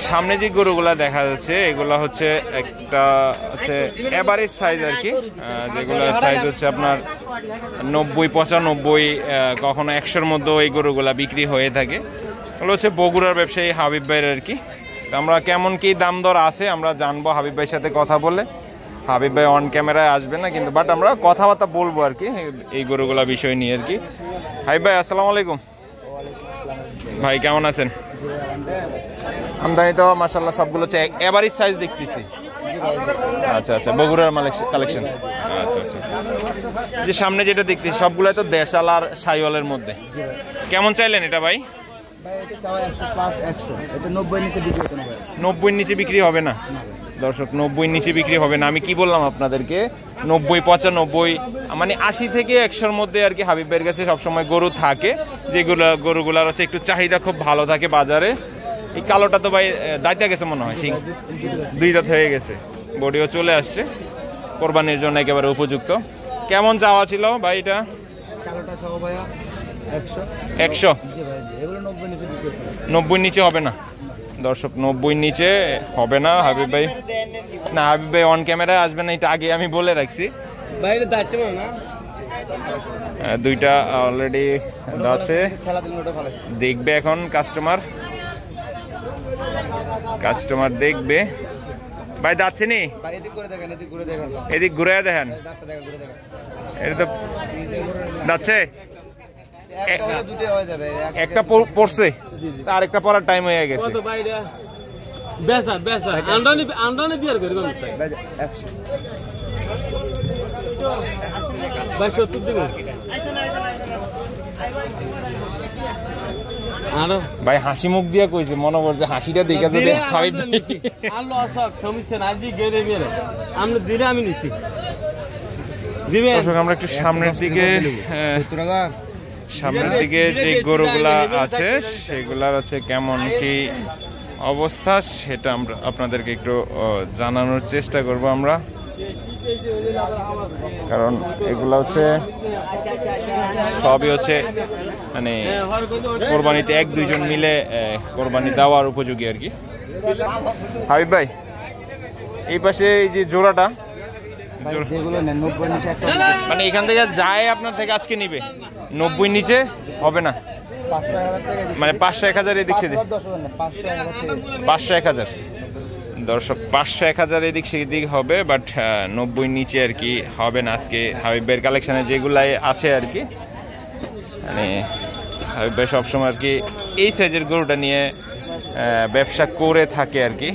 সামনে যে গরুগুলা দেখা যাচ্ছে এগুলা হচ্ছে একটা হচ্ছে এভারেজ সাইজ আর কি, যেগুলো সাইজ হচ্ছে আপনার 90-95, কখনো 100-র মধ্যেও এই গরুগুলা বিক্রি হয়ে থাকে। এগুলো হচ্ছে বগুড়ার ব্যবসায়ী হাবিব ভাইয়ের আর কি। তো আমরা কেমন কি দাম দর আছে আমরা জানবো হাবিব ভাইয়ের সাথে কথা বলে। হাবিব ভাই অন ক্যামেরায় আসবে না কিন্তু, বাট আমরা কথাবার্তা বলবো আর কি এই গরুগুলা বিষয় নিয়ে আর কি। হাবিব ভাই আসসালামু আলাইকুম। ভাই কেমন আছেন? আমদানি তো মাশাআল্লাহ সবগুলো হচ্ছে এভারেজ সাইজ দেখতেছি। আচ্ছা আচ্ছা, বগুড়ার কালেকশন। আচ্ছা আচ্ছা, যে সামনে যেটা দেখতেছি সবগুলো তো দেশাল আর সাইওয়ালের মধ্যে। কেমন চাইলেন এটা ভাই? 90-র নিচে বিক্রি হবে না দর্শক, 90-র নিচে বিক্রি হবে না। আমি কি বললাম আপনাদেরকে, 90-95 মানে 80 থেকে 100-র মধ্যে আর কি হাবিব ভাইয়ের কাছে সবসময় গরু থাকে, যেগুলো গরুগুলার হচ্ছে একটু চাহিদা খুব ভালো থাকে বাজারে। এই কালোটা তো ভাই দাইতে গেছে মনে হয়, 2 দাঁত হয়ে গেছে, বডিও চলে আসছে, কোরবানির জন্য একেবারে উপযুক্ত। কেমন চাওয়া ছিল ভাই এটা? 100। 90-র নিচে হবে না দর্শক, 90-র নিচে হবে না হাবিব ভাই। না হাবিব ভাই অন ক্যামেরায় আসবে না, এটা আগে আমি বলে রাখছি। দুইটা অলরেডি আছে, দেখবে এখন কাস্টমার দেখবে। ভাই যাচ্ছে নি, এদিক ঘুরে দেখেন, এটা তো যাচ্ছে, একটা পড়ছে আর একটা পড়ার টাইম হয়ে গেছে। ভাই হাসি মুখ দিয়ে কইছে, মনে করছে হাসিটা দেখে যদি আমরা একটু সামনের দিকে যে গরুগুলা আছে সেগুলার হচ্ছে কেমন কি অবস্থা সেটা আমরা আপনাদেরকে একটু জানানোর চেষ্টা করব আমরা, কারণ এগুলা হচ্ছে সবই হচ্ছে মানে কোরবানিতে 1-2 জন মিলে কোরবানি দেওয়ার উপযোগী আর কি। হাবিব ভাই এই পাশে এই যে জোড়াটা মানে এখান থেকে যায় আপনার থেকে আজকে নিবে, 90-র নিচে হবে না মানে 500-1000 এদিক সেদিক, 500-1000 দর্শক, 500-1000 এদিক সেদিক হবে, বাট 90-র নিচে আর কি হবে না আজকে হাবিব ভাইয়ের কালেকশনে যেগুলাই আছে আর কি। মানে হাবিব ভাই সবসময় আর কি এই সাইজের গরুটা নিয়ে ব্যবসা করে থাকে আর কি।